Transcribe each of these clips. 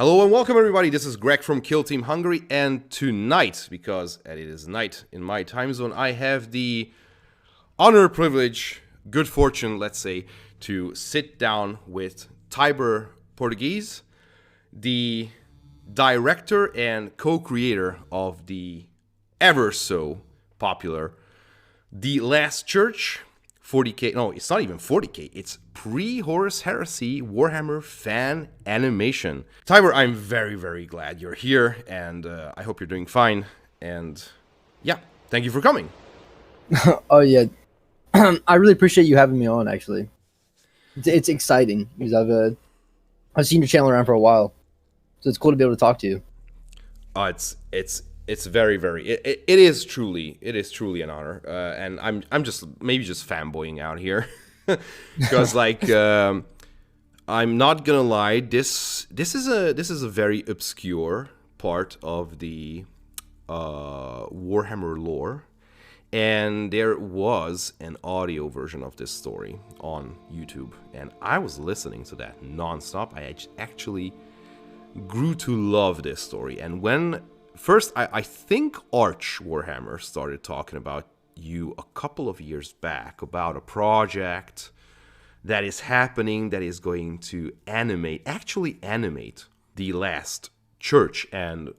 Hello and welcome everybody, this is Greg from Kill Team Hungary, and tonight, because it is night in my time zone, I have the honor, privilege, good fortune, let's say, to sit down with Tyber Portoghese, the director and co-creator of the ever so popular The Last Church 40K, no, it's not even 40K, it's pre-Horus Heresy Warhammer fan animation. Tiber, I'm very, very glad you're here, and I hope you're doing fine, and yeah, thank you for coming. Oh, yeah. I really appreciate you having me on, actually. It's exciting, because I've seen your channel around for a while, so it's cool to be able to talk to you. It's very, very, it is truly an honor, and I'm just maybe just fanboying out here, because like I'm not gonna lie, this is a very obscure part of the Warhammer lore, and there was an audio version of this story on YouTube, and I was listening to that nonstop. I actually grew to love this story, and when first, I think Arch Warhammer started talking about you a couple of years back about a project that is happening that is going to actually animate The Last Church. And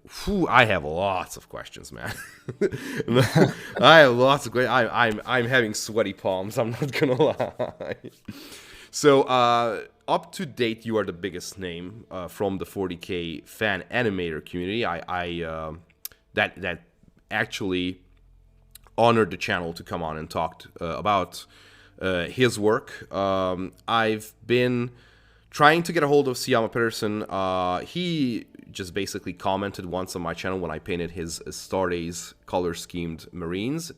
I have lots of questions, man. I have lots of questions. I'm having sweaty palms, I'm not gonna lie. So, up to date, you are the biggest name from the 40K fan animator community. That actually honored the channel to come on and talk about his work. I've been trying to get a hold of Siyama Pedersen. He just basically commented once on my channel when I painted his Star Days color-schemed Marines,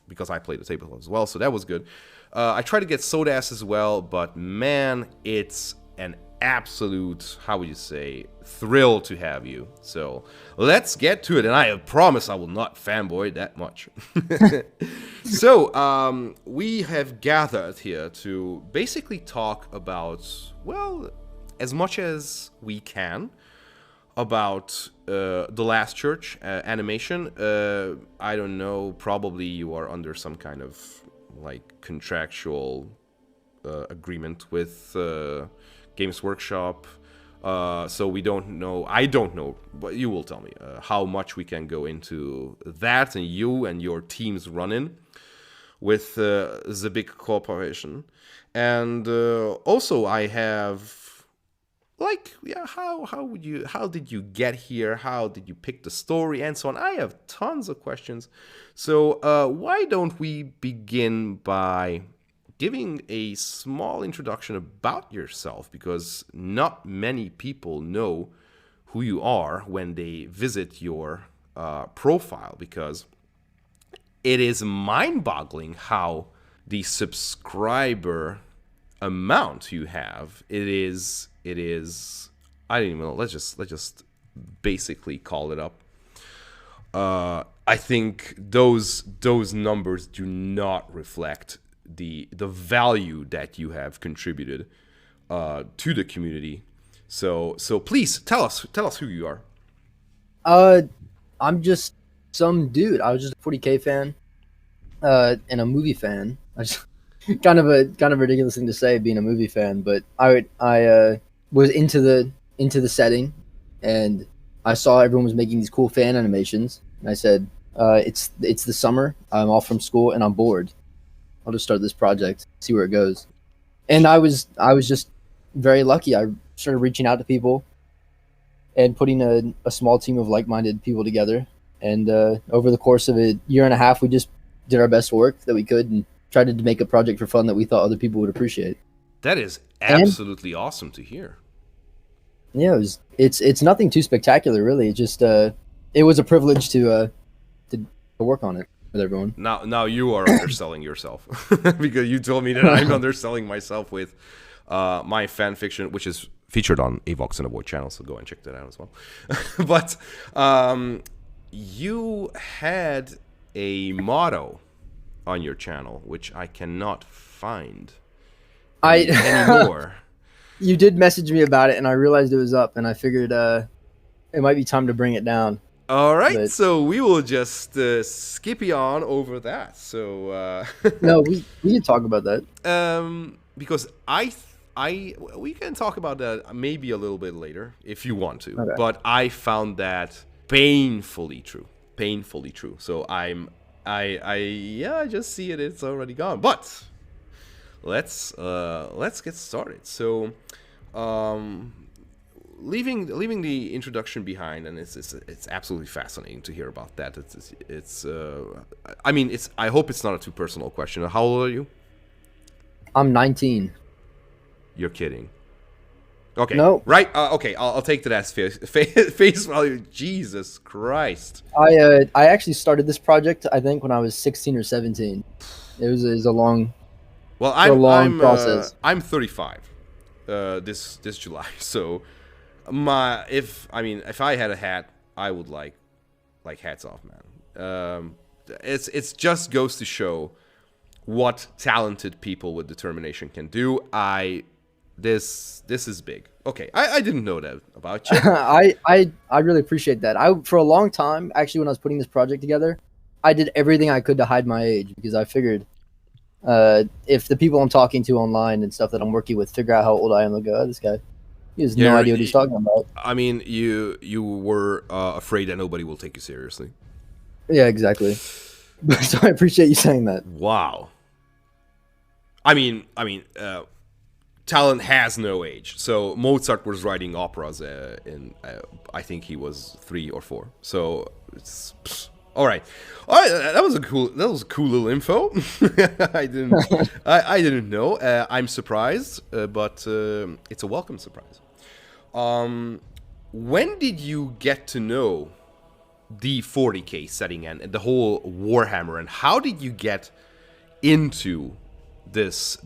because I played the table as well, so that was good. I tried to get Sodas as well, but man, it's an absolute, how would you say, thrill to have you. So let's get to it, and I promise I will not fanboy that much. So we have gathered here to basically talk about, well, as much as we can about The Last Church animation. I don't know, probably you are under some kind of like contractual agreement with Games Workshop, so we don't know, I don't know, but you will tell me how much we can go into that and you and your team's run-in with the big corporation. And also I have, like, yeah, how did you get here? How did you pick the story and so on? I have tons of questions. So why don't we begin by giving a small introduction about yourself, because not many people know who you are when they visit your profile, because it is mind-boggling how the subscriber amount you have. It is I don't even know, let's just basically call it up. I think those numbers do not reflect the value that you have contributed to the community. So please tell us who you are. I'm just some dude. I was just a 40K fan, and a movie fan. I just kind of a ridiculous thing to say, being a movie fan, but I was into the setting, and I saw everyone was making these cool fan animations, and I said, it's the summer, I'm off from school, and I'm bored. I'll just start this project, see where it goes. And I was just very lucky. I started reaching out to people and putting a small team of like-minded people together. And over the course of a year and a half, we just did our best work that we could and tried to make a project for fun that we thought other people would appreciate. That is absolutely awesome to hear. Yeah, it's nothing too spectacular, really. It just it was a privilege to work on it with everyone. Now you are underselling yourself, because you told me that I'm underselling myself with my fan fiction, which is featured on Avox and Avoid channel, so go and check that out as well. But you had a motto on your channel, which I cannot find anymore. you did message me about it, and I realized it was up, and I figured it might be time to bring it down. All right, But so we will just skip on over that. So no, we can talk about that. because we can talk about that maybe a little bit later if you want to. Okay. But I found that painfully true. So I just see it. It's already gone. But let's get started. So, leaving the introduction behind, and it's absolutely fascinating to hear about that. I hope it's not a too personal question. How old are you? I'm 19. You're kidding. Okay. No. Right. Okay. I'll take that as face value. Jesus Christ. I actually started this project, I think, when I was 16 or 17. It was a long. Well, process. I'm 35. This July. So if I had a hat, I would like hats off, man. It's just goes to show what talented people with determination can do. This is big. Okay, I didn't know that about you. I really appreciate that. For a long time, actually, when I was putting this project together, I did everything I could to hide my age because I figured if the people I'm talking to online and stuff that I'm working with figure out how old I am, they'll go, oh, this guy, he has no idea what he's talking about. I mean, you were afraid that nobody will take you seriously. Yeah, exactly. So I appreciate you saying that. Wow. I mean, talent has no age. So Mozart was writing operas I think he was 3 or 4. So it's all right. That was a cool little info. I didn't know. I'm surprised, but it's a welcome surprise. When did you get to know the 40K setting and the whole Warhammer, and how did you get into this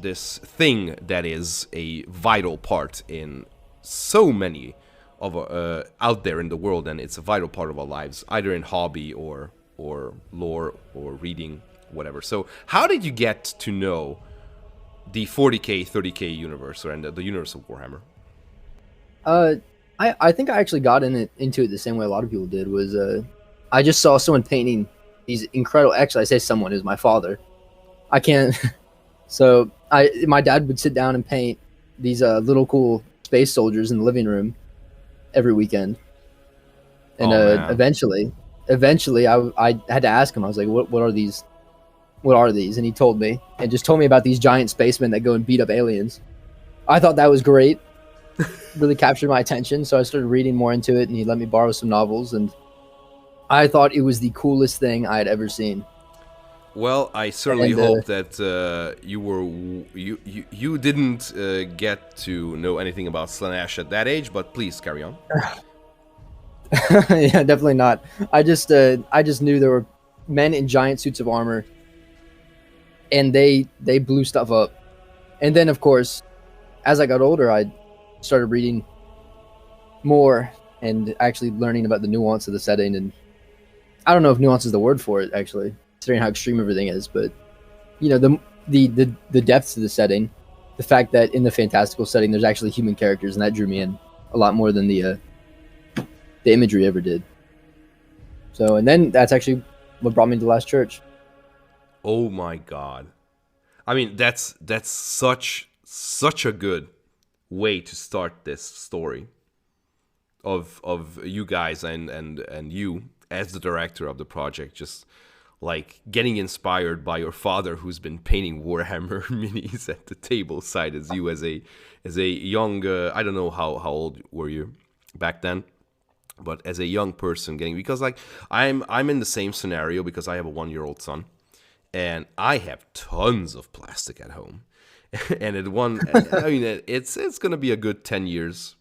thing that is a vital part in so many of out there in the world, and it's a vital part of our lives, either in hobby or lore or reading, whatever. So how did you get to know the 40K 30K universe and the universe of Warhammer? I think I actually got into it the same way a lot of people did. Was I just saw someone painting these incredible. Actually, I say someone, is my father. I can't. So my dad would sit down and paint these little cool space soldiers in the living room every weekend. And eventually I had to ask him. I was like, what are these? What are these? And he told me, and just told me about these giant spacemen that go and beat up aliens. I thought that was great. Really captured my attention. So I started reading more into it, and he let me borrow some novels, and I thought it was the coolest thing I had ever seen. Well, I certainly hope that you didn't get to know anything about Slaanesh at that age, but please carry on. Yeah, definitely not. I just knew there were men in giant suits of armor, and they blew stuff up. And then, of course, as I got older, I started reading more and actually learning about the nuance of the setting. And I don't know if nuance is the word for it, actually, considering how extreme everything is. But you know, the depths of the setting, the fact that in the fantastical setting there's actually human characters, and that drew me in a lot more than the imagery ever did. So, and then that's actually what brought me to Last Church. Oh my God! I mean, that's such a good way to start this story of you guys and you as the director of the project, just like getting inspired by your father, who's been painting Warhammer minis at the table side as you as a young I don't know how old were you back then, but as a young person because like I'm in the same scenario because I have a 1-year-old son and I have tons of plastic at home. And I mean, it's gonna be a good 10 years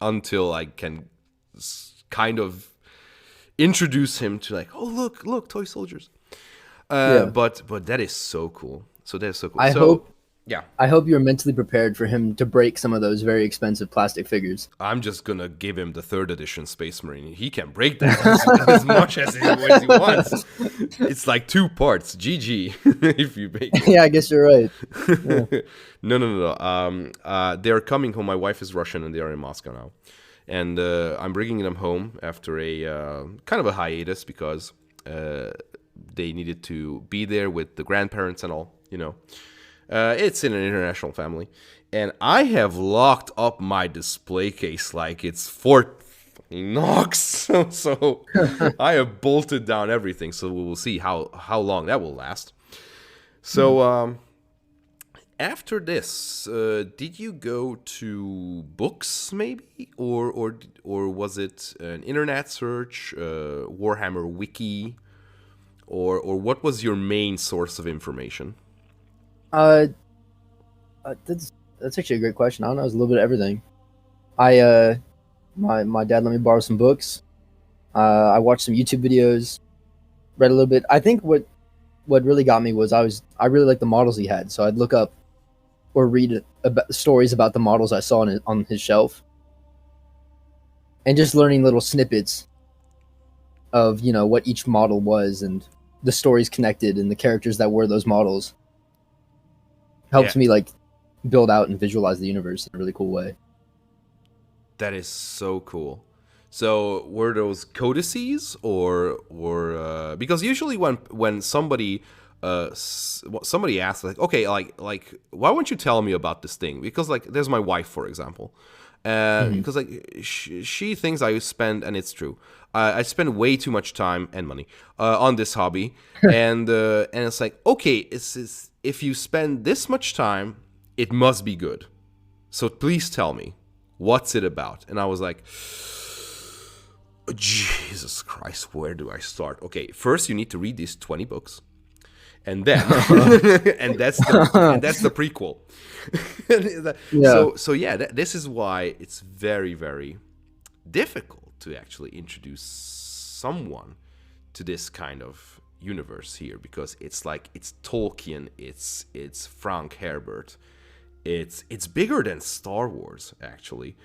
until I can kind of introduce him to like, oh look, toy soldiers. Yeah. But that is so cool. So that's so cool. I hope Yeah. I hope you're mentally prepared for him to break some of those very expensive plastic figures. I'm just gonna give him the 3rd edition Space Marine. He can break that as much as he wants. It's like 2 parts. GG. If you make it. Yeah, I guess you're right. Yeah. No. They're coming home. My wife is Russian, and they are in Moscow now. And I'm bringing them home after a kind of a hiatus because they needed to be there with the grandparents and all. It's in an international family. And I have locked up my display case like it's Fort Knox. So I have bolted down everything. So we will see how long that will last. So after this, did you go to books maybe, or was it an internet search, Warhammer wiki, or what was your main source of information? That's actually a great question. I don't know. It was a little bit of everything. My dad let me borrow some books. I watched some YouTube videos, read a little bit. I think what really got me was I really liked the models he had, so I'd look up or read stories about the models I saw on his shelf, and just learning little snippets of what each model was and the stories connected and the characters that were those models helps me like build out and visualize the universe in a really cool way. That is so cool. So were those codices or because usually when somebody asks like, okay, like why won't you tell me about this thing? Because like there's my wife, for example, because like she thinks I spend, and it's true, I spend way too much time and money on this hobby, and it's like, okay, it's if you spend this much time, it must be good. So please tell me, what's it about? And I was like, Jesus Christ, where do I start? Okay, first you need to read these 20 books. And then and that's the prequel. Yeah. This is why it's very, very difficult to actually introduce someone to this kind of universe here, because it's like it's Tolkien, it's Frank Herbert, it's bigger than Star Wars actually.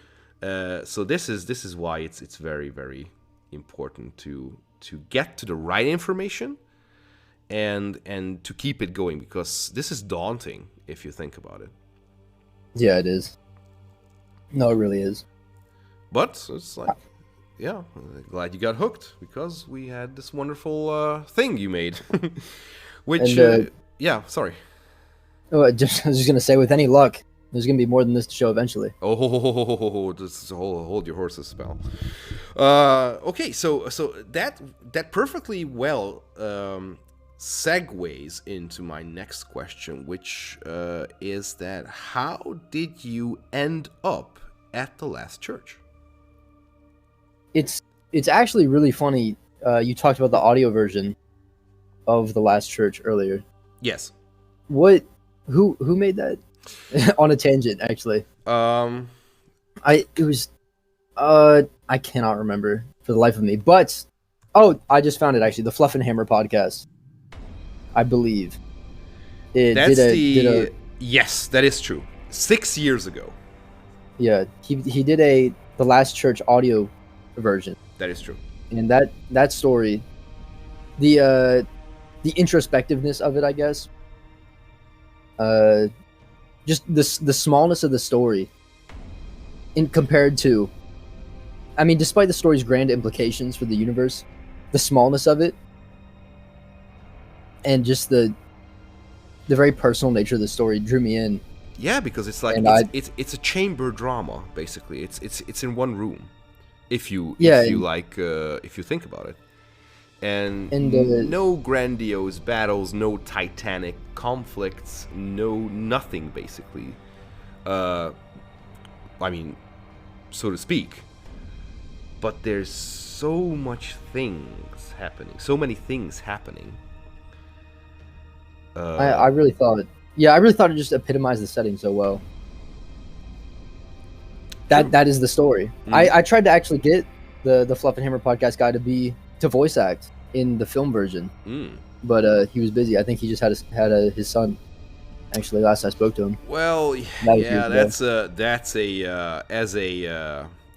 So this is why it's very, very important to get to the right information and to keep it going, because this is daunting if you think about it. Yeah, it is. No, it really is. But it's like, yeah, glad you got hooked, because we had this wonderful thing you made. Which, yeah, sorry. Oh, I was just gonna say, with any luck, there's gonna be more than this to show eventually. Just hold your horses, pal. Okay, so that perfectly well segues into my next question, which is that how did you end up at the Last Church? It's actually really funny. You talked about the audio version of the Last Church earlier. Yes. Who made that? On a tangent, actually. I cannot remember for the life of me, but I just found it actually. The Fluff and Hammer podcast, I believe. Yes, that is true. 6 years ago. Yeah, he did the Last Church audio version. That is true. And that story, the introspectiveness of it, I guess. Just the smallness of the story, in compared to, I mean, despite the story's grand implications for the universe, the smallness of it, and just the very personal nature of the story drew me in. Yeah, because it's like it's a chamber drama basically. It's in one room, if you think about it, and no grandiose battles, no titanic conflicts, nothing basically. I mean, so to speak. But there's so many things happening. I really thought it just epitomized the setting so well. That is the story. I tried to actually get the Fluff and Hammer podcast guy to voice act in the film version, but he was busy. I think he just had his son. Actually, last I spoke to him, Well, that was years yeah, ago.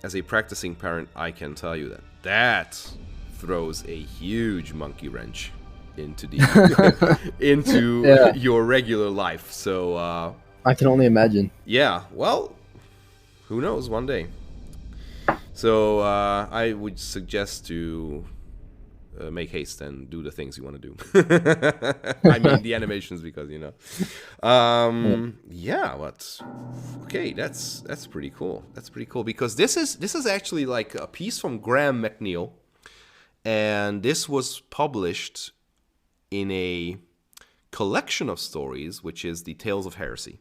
as a practicing parent, I can tell you that throws a huge monkey wrench into the into Yeah, your regular life. So I can only imagine. yeah, well, who knows? One day. So I would suggest to make haste and do the things you want to do. I mean the animations, because Yeah. yeah, but okay, that's pretty cool. That's pretty cool, because this is actually like a piece from Graham McNeil, and this was published in a collection of stories, which is the Tales of Heresy,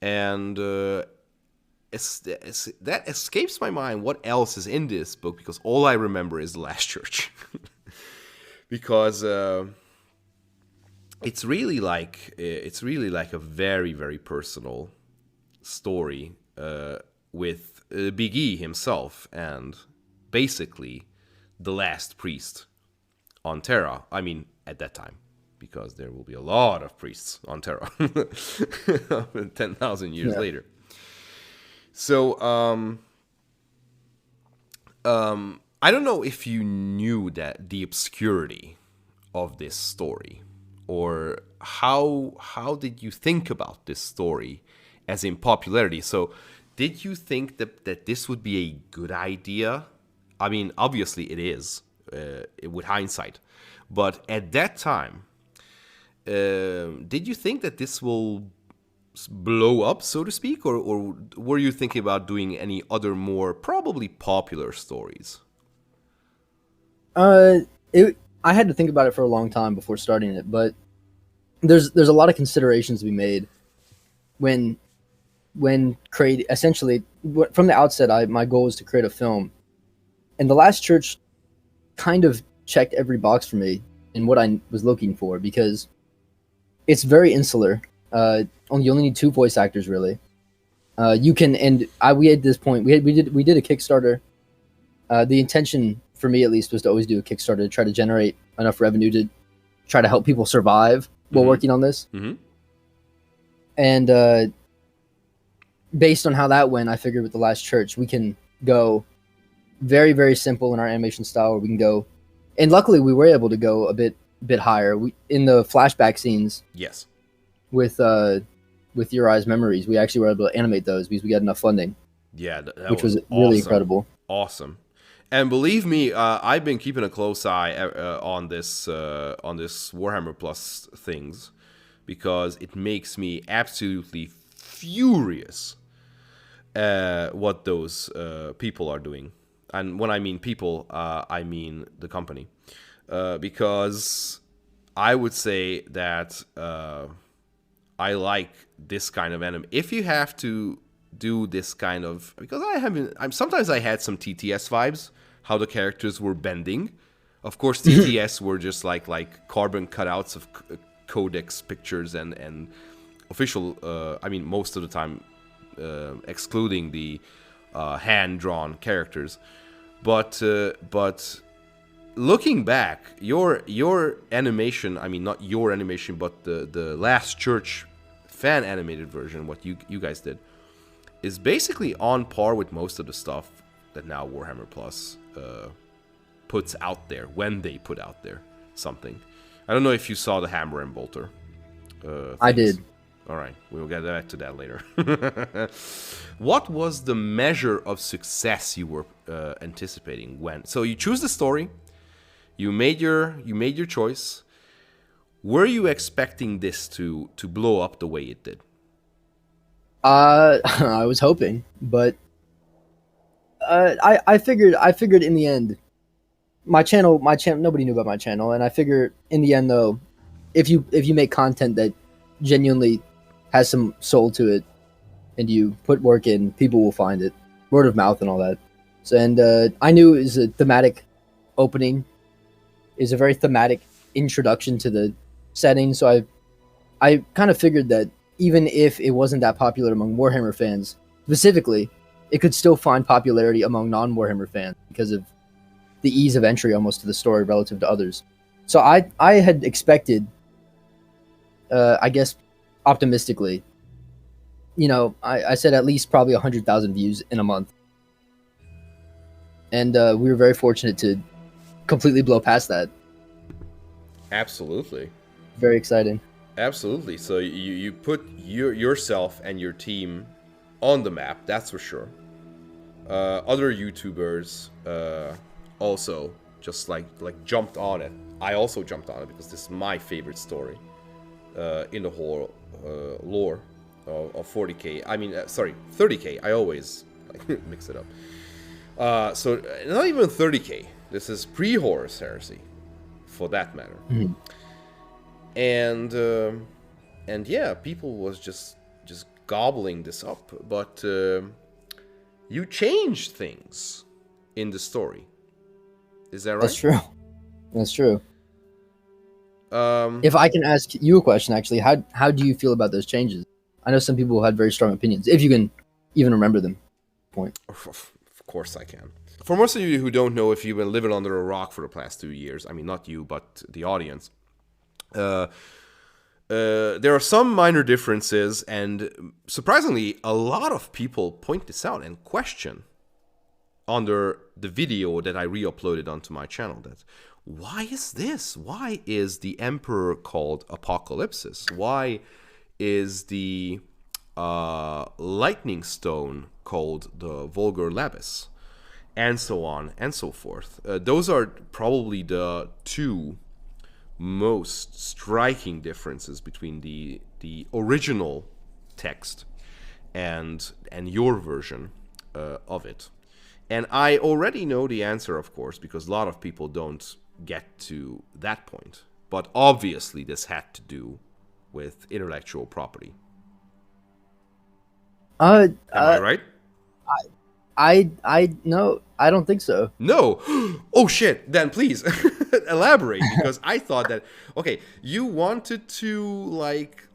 and that escapes my mind what else is in this book, because all I remember is the Last Church. Because it's really like a very, very personal story with Big E himself and basically the last priest on Terra. I mean, at that time, because there will be a lot of priests on Terra 10,000 years Yeah. later. So, I don't know if you knew that the obscurity of this story, or how did you think about this story as in popularity? So, did you think that this would be a good idea? I mean, obviously it is, with hindsight, but at that time, did you think that this will blow up, so to speak, or were you thinking about doing any other more probably popular stories? Uh, it. I had to think about it for a long time before starting it, but there's a lot of considerations to be made when create essentially from the outset. My goal was to create a film, and the Last Church kind of checked every box for me in what I was looking for, because it's very insular. You only need two voice actors, really. You can, and we at this point we did a Kickstarter. The intention for me, at least, was to always do a Kickstarter to try to generate enough revenue to try to help people survive while Mm-hmm. working on this. Mm-hmm. And based on how that went, I figured with the Last Church we can go very, very simple in our animation style, where we can go, and luckily we were able to go a bit higher. We, in the flashback scenes Yes. with Uri's memories, we actually were able to animate those because we got enough funding, Yeah, that which was was really awesome. incredible. Awesome. And believe me, I've been keeping a close eye on this Warhammer Plus things, because it makes me absolutely furious what those people are doing. And when I mean people, I mean the company, because I would say that I like this kind of anime. If you have to do this kind of, because sometimes I had some TTS vibes, how the characters were bending. Of course, TTS were just like carbon cutouts of codex pictures and official. I mean, most of the time, excluding the hand drawn characters, but looking back, your animation, I mean, not your animation, but the Last Church fan animated version, what you guys did, is basically on par with most of the stuff that now Warhammer Plus puts out there, when they put out there something. I don't know if you saw the Hammer and Bolter. I things. did. All right, we'll get back to that later. What was the measure of success you were anticipating when? So you choose the story, you made your choice. Were you expecting this to blow up the way it did? I was hoping, but I figured in the end, my channel, nobody knew about my channel, and I figure in the end though, if you make content that genuinely has some soul to it, and you put work in, people will find it, word of mouth and all that. So, and I knew it was a thematic opening, is a very thematic introduction to the setting. So I kind of figured that even if it wasn't that popular among Warhammer fans specifically, it could still find popularity among non-Warhammer fans because of the ease of entry almost to the story relative to others. So I had expected, I guess, optimistically, I said at least probably 100,000 views in a month, and we were very fortunate to completely blow past that. Absolutely. Very exciting. Absolutely. So you put yourself and your team on the map, that's for sure. Other YouTubers also just like jumped on it. I also jumped on it because this is my favorite story in the whole lore of 40k. I mean, sorry, 30k. I always mix it up. So not even 30k. This is pre-Horus Heresy, for that matter. Mm-hmm. And yeah, people was just gobbling this up, but you changed things in the story. Is that right? That's true. That's true. If I can ask you a question, actually, how do you feel about those changes? I know some people had very strong opinions. If you can even remember them. Point. Of course I can. For most of you who don't know, if you've been living under a rock for the past 2 years, I mean, not you, but the audience, there are some minor differences, and surprisingly, a lot of people point this out and question under the video that I re-uploaded onto my channel that, why is this? Why is the Emperor called Apocalypsis? Why is the Lightning Stone called the Vulgar Labis? And so on and so forth. Those are probably the two most striking differences between the original text and your version of it. And I already know the answer, of course, because a lot of people don't get to that point. But obviously this had to do with intellectual property. Am I right? I no, I don't think so. No. Oh shit. Then please elaborate, because I thought that, okay, you wanted to like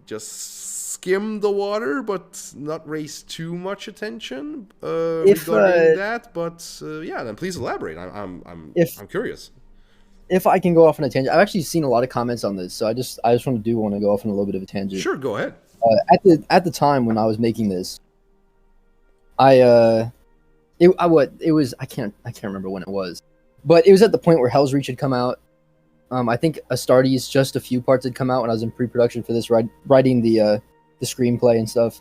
just skim the water but not raise too much attention regarding that. But yeah, then please elaborate. I'm curious. If I can go off on a tangent, I've actually seen a lot of comments on this, so I just want to go off on a little bit of a tangent. Sure, go ahead. At the time when I was making this, I can't remember when it was, but it was at the point where Hell's Reach had come out. I think Astartes, just a few parts had come out when I was in pre-production for this, writing the screenplay and stuff,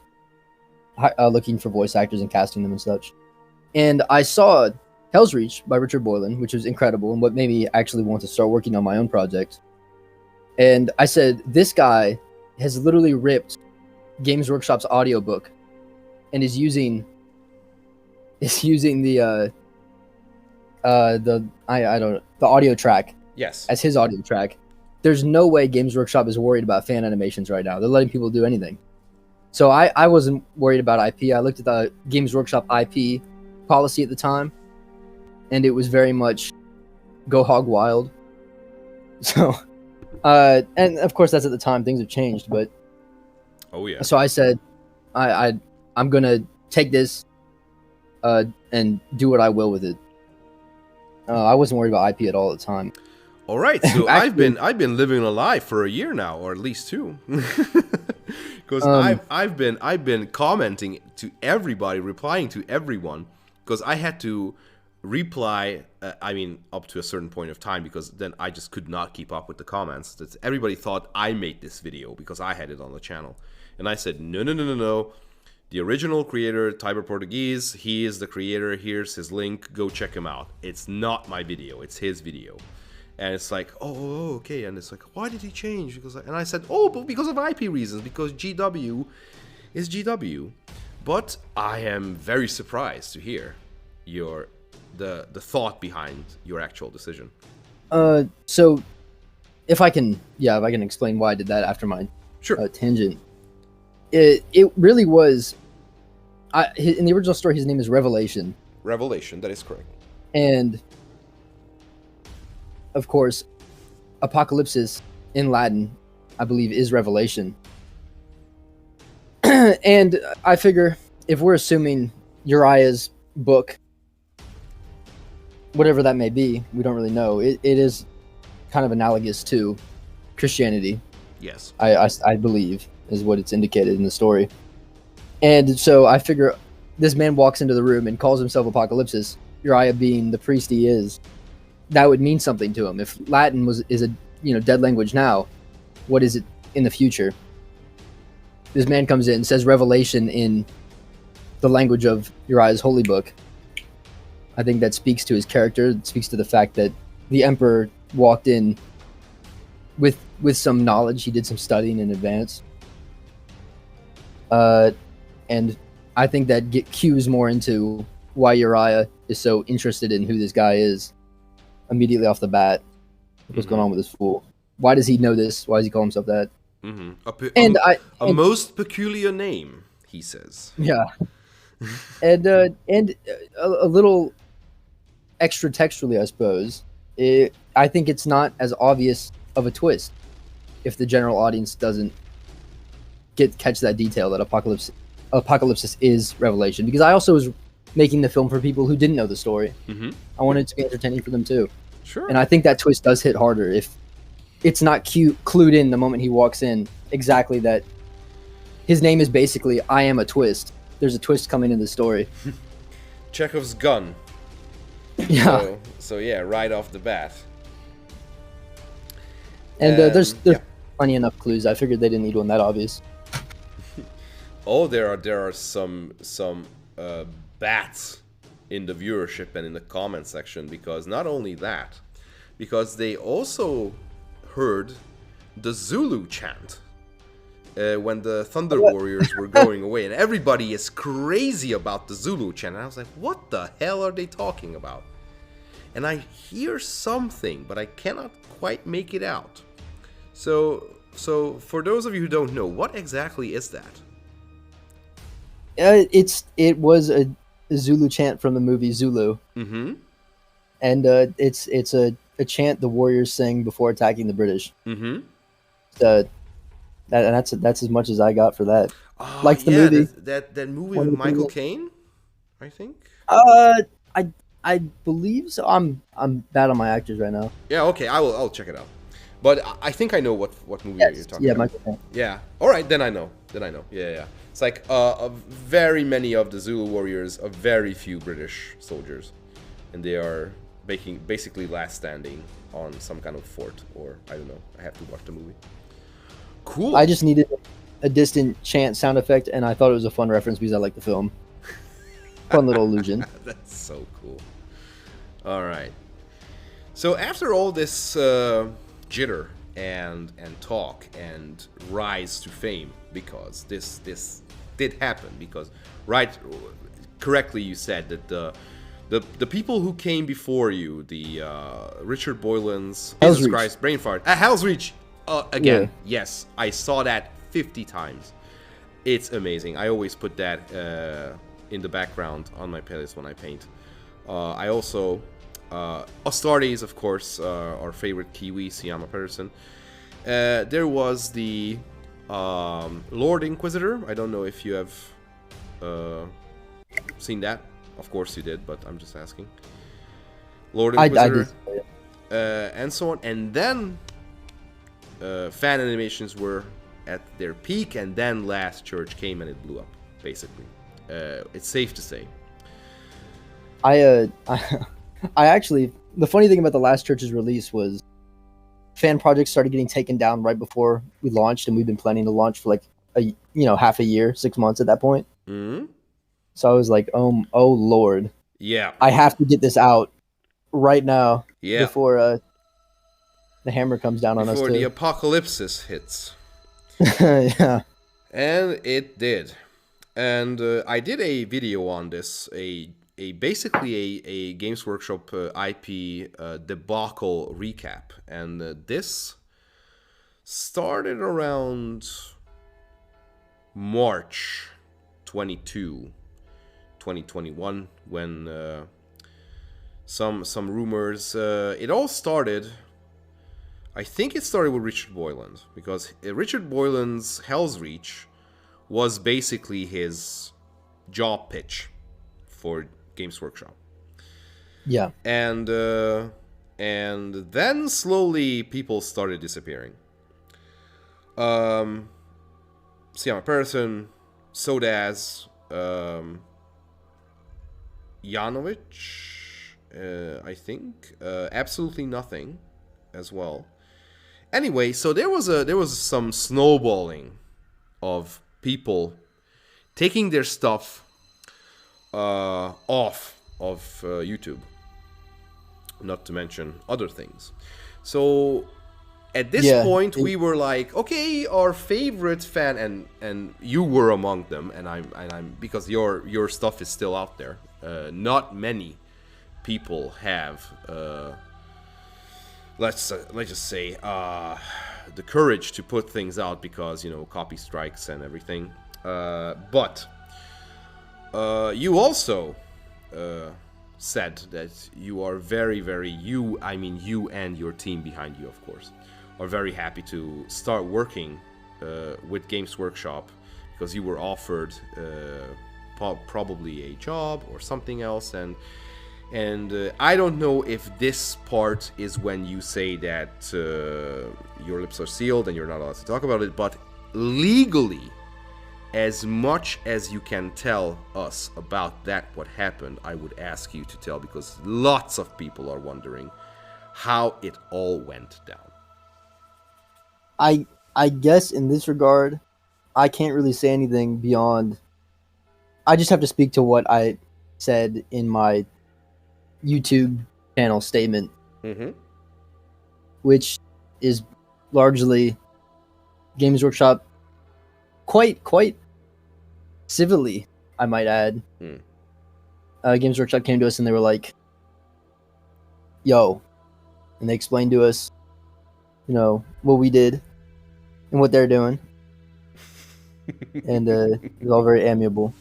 looking for voice actors and casting them and such. And I saw Hell's Reach by Richard Boylan, which was incredible and what made me actually want to start working on my own project. And I said, this guy has literally ripped Games Workshop's audiobook and is using the audio track, yes, as his audio track. There's no way Games Workshop is worried about fan animations right now. They're letting people do anything. So I wasn't worried about IP. I looked at the Games Workshop IP policy at the time, and it was very much go hog wild. So, and of course that's at the time. Things have changed, but oh yeah. So I said, I'm gonna take this and do what I will with it. I wasn't worried about IP at all at the time. All right, so actually, I've been living a lie for a year now, or at least 2, because I've been commenting to everybody, replying to everyone, because I had to reply. Up to a certain point of time, because then I just could not keep up with the comments. That everybody thought I made this video because I had it on the channel, and I said no. The original creator, Tyber Portoghese, he is the creator. Here's his link. Go check him out. It's not my video. It's his video. And it's like, oh, okay. And it's like, why did he change? And I said, but because of IP reasons. Because GW is GW. But I am very surprised to hear the thought behind your actual decision. So if I can explain why I did that after my tangent. It really was. In the original story, his name is Revelation. Revelation, that is correct. And of course, Apocalypsis in Latin, I believe, is Revelation. And I figure if we're assuming Uriah's book, whatever that may be, we don't really know. It is kind of analogous to Christianity. Yes. I believe is what it's indicated in the story. And so I figure this man walks into the room and calls himself Apocalypsis, Uriah being the priest he is. That would mean something to him. If Latin is a dead language now, what is it in the future? This man comes in and says revelation in the language of Uriah's holy book. I think that speaks to his character. It speaks to the fact that the emperor walked in with some knowledge. He did some studying in advance. And I think that cues more into why Uriah is so interested in who this guy is immediately off the bat. What's going on with this fool? Why does he know this? Why does he call himself that? A most peculiar name, he says. Yeah. and a little extra textually, I suppose. I think it's not as obvious of a twist if the general audience doesn't catch that detail that Apocalypsis is revelation. Because I also was making the film for people who didn't know the story. Mm-hmm. I wanted it to be entertaining for them too. Sure. And I think that twist does hit harder if it's not clued in the moment he walks in exactly that his name is basically I am a twist. There's a twist coming in the story. Chekhov's gun. Yeah. So yeah, right off the bat. And there's plenty enough clues. I figured they didn't need one that obvious. Oh, there are some bats in the viewership and in the comment section, because not only that, because they also heard the Zulu chant when the Thunder Warriors were going away, and everybody is crazy about the Zulu chant. And I was like, what the hell are they talking about? And I hear something, but I cannot quite make it out. So for those of you who don't know, what exactly is that? It was a Zulu chant from the movie Zulu. Mm-hmm. And it's a chant the warriors sing before attacking the British. Mm-hmm. That's as much as I got for that. Like the movie. That movie with Michael Caine, I think. I believe so. I'm bad on my actors right now. Yeah, okay, I'll check it out. But I think I know what movie you're talking about. Michael Caine. Yeah. All right, then I know. Yeah. It's like very many of the Zulu warriors are very few British soldiers, and they are basically last standing on some kind of fort, or I don't know. I have to watch the movie. Cool. I just needed a distant chant sound effect, and I thought it was a fun reference because I like the film. Fun little illusion. That's so cool. All right. So after all this jitter and talk and rise to fame, because this did happen, because correctly you said that the people who came before you, the Richard Boylan's, Jesus Christ, brain fart, Hell's Reach, again, yes, I saw that 50 times. It's amazing. I always put that in the background on my playlist when I paint. I also Astartes, of course, our favorite Kiwi, Siyama Pedersen. There was the Lord Inquisitor. I don't know if you have seen that. Of course you did, but I'm just asking. Lord Inquisitor. I did. And so on. And then fan animations were at their peak, and then Last Church came and it blew up, basically. It's safe to say. I actually, the funny thing about the Last Church's release was fan projects started getting taken down right before we launched, and we've been planning to launch for like half a year, 6 months at that point. Mm-hmm. So I was like, oh Lord. Yeah. I have to get this out right now. Yeah. Before the hammer comes down on us too. Before the apocalypse hits. Yeah. And it did. And I did a video on this, basically a Games Workshop IP debacle recap. And this started around March 22, 2021, when some rumors. It all started. I think it started with Richard Boylan, because Richard Boylan's Hell's Reach was basically his job pitch for Games Workshop. Yeah. And then slowly people started disappearing. See, I'm a person. Sodaz, Janovic, I think. Absolutely nothing, as well. Anyway, so there was some snowballing of people taking their stuff off of YouTube, not to mention other things. So at this point, we were like, okay, our favorite fan, and you were among them, and I'm because your stuff is still out there. Not many people have, let's just say, the courage to put things out because copy strikes and everything. But you also said that you are very, very you and your team behind you, of course, are very happy to start working with Games Workshop because you were offered probably a job or something else, and I don't know if this part is when you say that your lips are sealed and you're not allowed to talk about it, but legally, as much as you can tell us about that, what happened, I would ask you to tell, because lots of people are wondering how it all went down. I guess in this regard, I can't really say anything beyond. I just have to speak to what I said in my YouTube channel statement, which is largely Games Workshop, quite civilly, I might add. Games Workshop came to us and they were like, "Yo," and they explained to us, what we did and what they're doing, and it was all very amiable.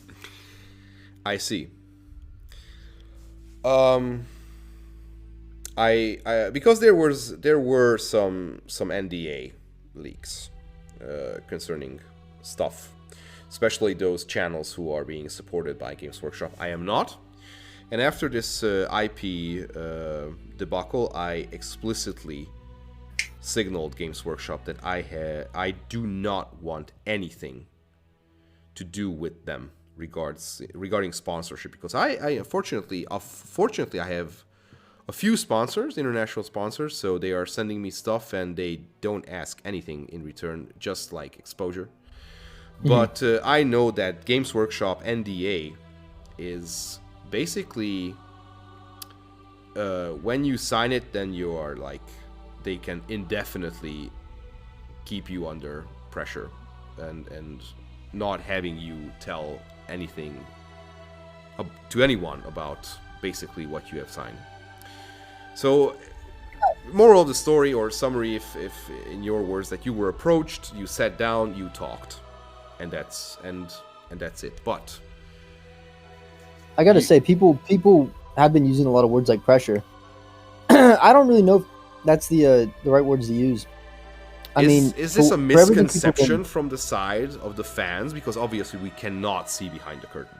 I see. I because there were some NDA leaks concerning stuff, especially those channels who are being supported by Games Workshop. I am not, and after this IP debacle, I explicitly signaled Games Workshop that I do not want anything to do with them regarding sponsorship, because I fortunately I have a few sponsors, international sponsors, so they are sending me stuff and they don't ask anything in return, just like exposure. But I know that Games Workshop NDA is basically when you sign it, then you are like, they can indefinitely keep you under pressure and not having you tell anything to anyone about basically what you have signed. So, moral of the story, or summary, if in your words, that you were approached, you sat down, you talked, and that's it. But I gotta say, people have been using a lot of words like pressure. I don't really know if that's the right words to use. Is this a misconception from the side of the fans? Because obviously we cannot see behind the curtain.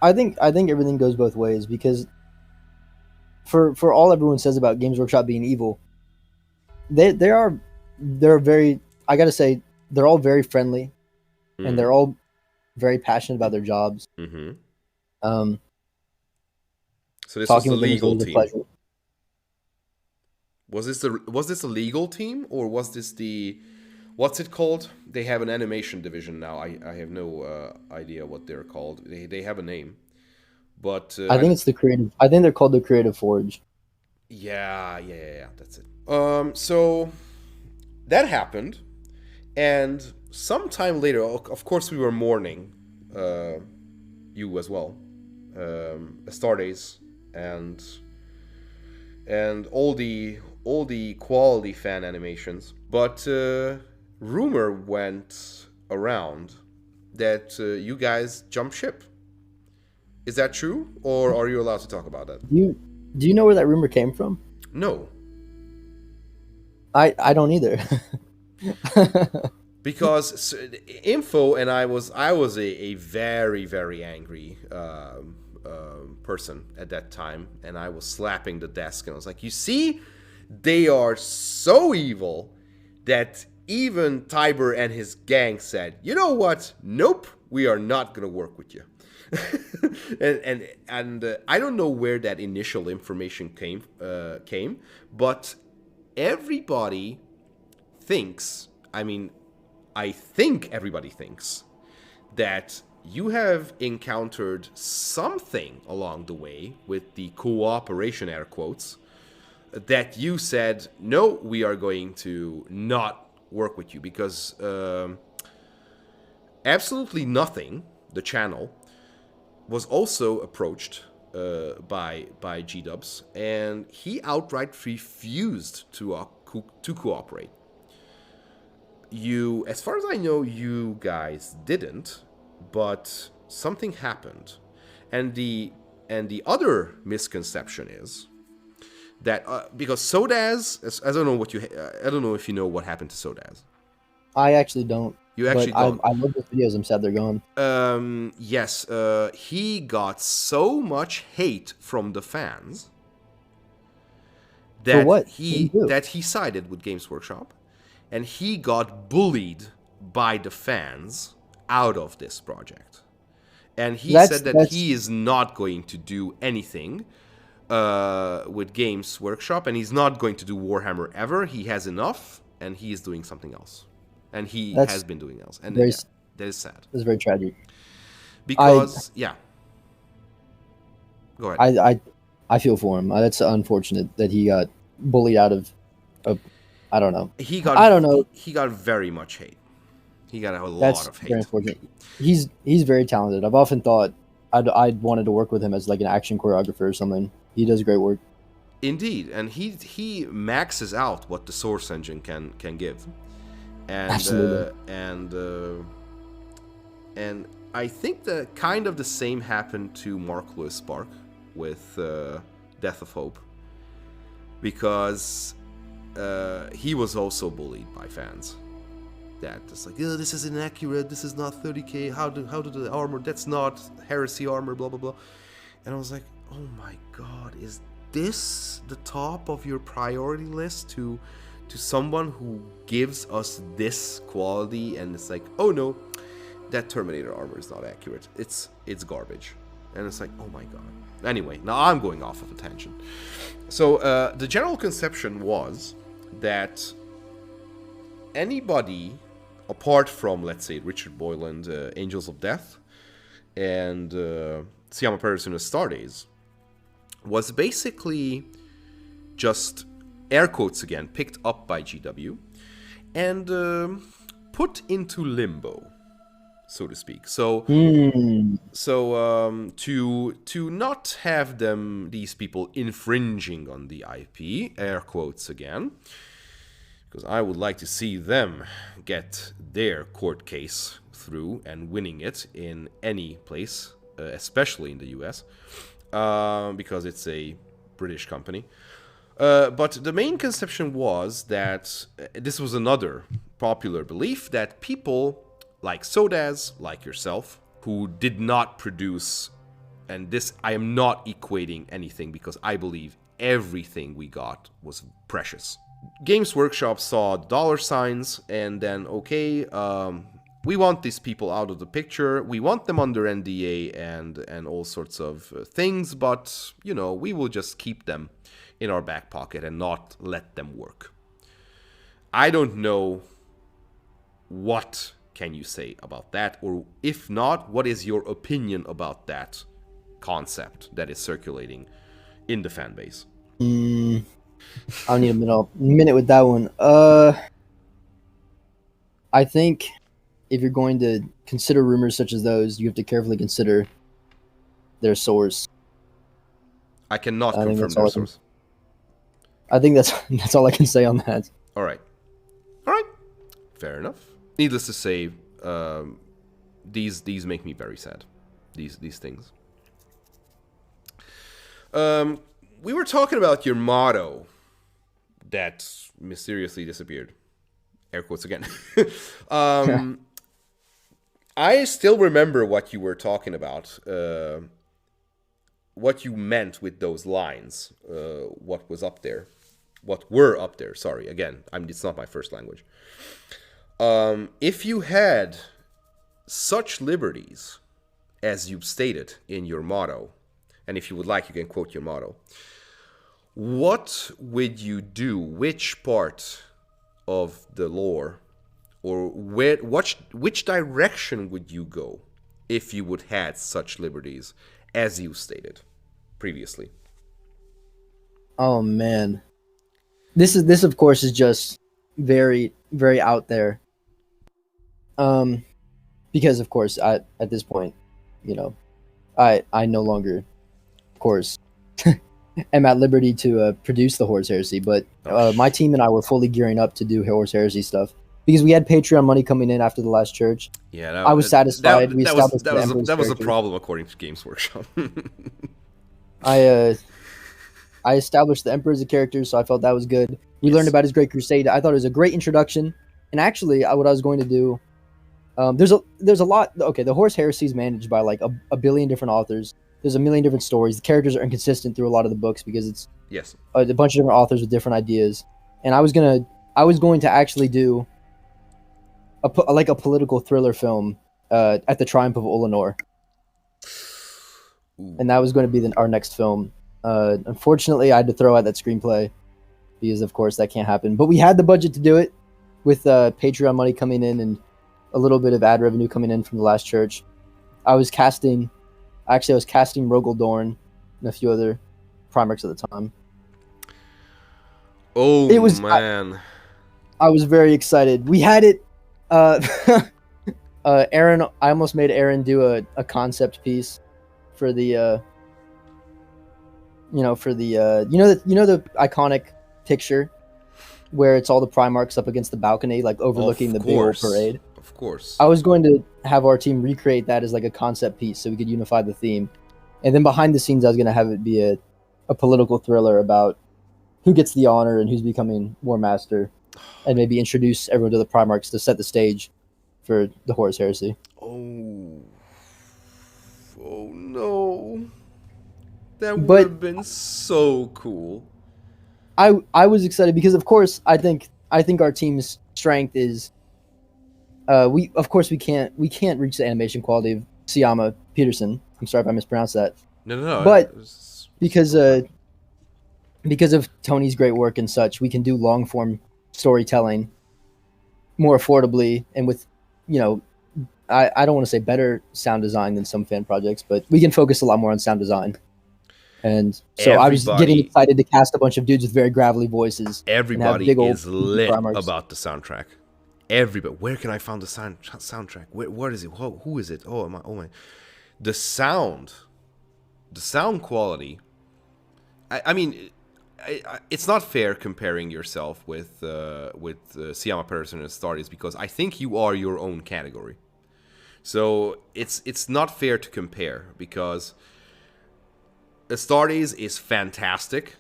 I think everything goes both ways, because for all everyone says about Games Workshop being evil, they're very, I gotta say, they're all very friendly, and they're all very passionate about their jobs. So this was the legal team. Was this a legal team, or was this the, what's it called? They have an animation division now. I have no idea what they're called. They have a name, but I think it's the creative. I think they're called the Creative Forge. Yeah, that's it. So that happened, and sometime later, of course, we were mourning you as well, Astartes, and all the quality fan animations. But rumor went around that you guys jumped ship. Is that true, or are you allowed to talk about that? Do you know where that rumor came from? No. I don't either. Because info, and I was a very, very angry person at that time, and I was slapping the desk, and I was like, you see, they are so evil that even Tiber and his gang said, you know what? Nope, we are not gonna work with you. and I don't know where that initial information came, but everybody thinks. I mean, I think everybody thinks that you have encountered something along the way with the cooperation, air quotes, that you said, no, we are going to not work with you, because Absolutely Nothing, the channel, was also approached by G-Dubs, and he outright refused to cooperate. You, as far as I know, you guys didn't, but something happened, and the other misconception is that because Sodaz, I don't know what I don't know if you know what happened to Sodaz. I actually don't. You actually don't. I love those videos. I'm sad they're gone. Yes, he got so much hate from the fans that For what? he sided with Games Workshop, and he got bullied by the fans out of this project. And he said that he is not going to do anything with Games Workshop, and he's not going to do Warhammer ever. He has enough, and he is doing something else. And he has been doing else. And that is sad. It's very tragic. Because, Go ahead. I feel for him. That's unfortunate that he got bullied out of I don't know. I don't know. He got very much hate. He got a lot of hate. Very unfortunate. He's very talented. I've often thought I'd wanted to work with him as like an action choreographer or something. He does great work. Indeed, and he maxes out what the Source Engine can give. And Absolutely. And I think that kind of the same happened to Mark Lewis Spark with Death of Hope, because he was also bullied by fans. That it's like, oh, this is inaccurate. This is not 30k. How do the armor? That's not heresy armor. Blah blah blah. And I was like, oh my god, is this the top of your priority list to someone who gives us this quality? And it's like, oh no, that Terminator armor is not accurate. It's garbage. And it's like, oh my god. Anyway, now I'm going off of a tangent. So the general conception was that anybody apart from, let's say, Richard Boyland, Angels of Death, and Siama Peresuna's Star Days, was basically just, air quotes again, picked up by GW and put into limbo, so to speak. So, to not have these people infringing on the IP, air quotes again, because I would like to see them get their court case through and winning it in any place, especially in the US, because it's a British company. But the main conception was that this was another popular belief, that people like Sodaz, like yourself, who did not produce, and this I am not equating anything because I believe everything we got was precious. Games Workshop saw dollar signs and then, okay, we want these people out of the picture. We want them under NDA and all sorts of things, but, you know, we will just keep them in our back pocket and not let them work. I don't know what can you say about that, or if not, what is your opinion about that concept that is circulating in the fan base? I'll need a minute with that one. I think if you're going to consider rumors such as those, you have to carefully consider their source. I cannot confirm their source. I think that's all I can say on that. All right. Fair enough. Needless to say, these make me very sad. These things. We were talking about your motto that mysteriously disappeared. Air quotes again. I still remember what you were talking about. What you meant with those lines. What was up there. what were up there. Sorry, again, it's not my first language. If you had such liberties as you've stated in your motto, and if you would like, you can quote your motto, what would you do? Which part of the lore, or which direction would you go if you would had such liberties as you stated previously? Oh man, this of course is just very very out there. Because of course at this point, you know, I no longer, of course, am at liberty to produce the Horus Heresy, but my team and I were fully gearing up to do Horus Heresy stuff because we had Patreon money coming in after the Last Church. Yeah, I was satisfied. That was a problem according to Games Workshop. I established the Emperor as a character, so I felt that was good. We learned about his Great Crusade. I thought it was a great introduction, and actually, what I was going to do. There's a lot. Okay, the Horus Heresy is managed by like a billion different authors. There's a million different stories. The characters are inconsistent through a lot of the books because it's a bunch of different authors with different ideas. And I was going to actually do a political thriller film at the Triumph of Ulanor, and that was going to be our next film. Unfortunately, I had to throw out that screenplay because, of course, that can't happen. But we had the budget to do it with Patreon money coming in and a little bit of ad revenue coming in from the Last Church. I was casting Rogel Dorn and a few other Primarchs at the time. Oh, man. I was very excited. We had it. Aaron, I almost made Aaron do a concept piece for the the iconic picture where it's all the Primarchs up against the balcony, like overlooking the big old parade. Of course. I was going to have our team recreate that as like a concept piece so we could unify the theme. And then behind the scenes, I was going to have it be a political thriller about who gets the honor and who's becoming War Master, and maybe introduce everyone to the Primarchs to set the stage for the Horus Heresy. Oh no. That would have been so cool. I was excited because, of course, I think our team's strength is we can't reach the animation quality of Siama Peterson. I'm sorry if I mispronounced that. No. But because of Tony's great work and such, we can do long form storytelling more affordably and with, I don't want to say better sound design than some fan projects, but we can focus a lot more on sound design. And so I was getting excited to cast a bunch of dudes with very gravelly voices. Everybody is lit about the soundtrack. Everybody. Where can I find the soundtrack? What is it? Who is it? Oh my! The sound quality. I mean, it's not fair comparing yourself with Siama Peterson and Astartes because I think you are your own category. So it's not fair to compare because Astartes is fantastic.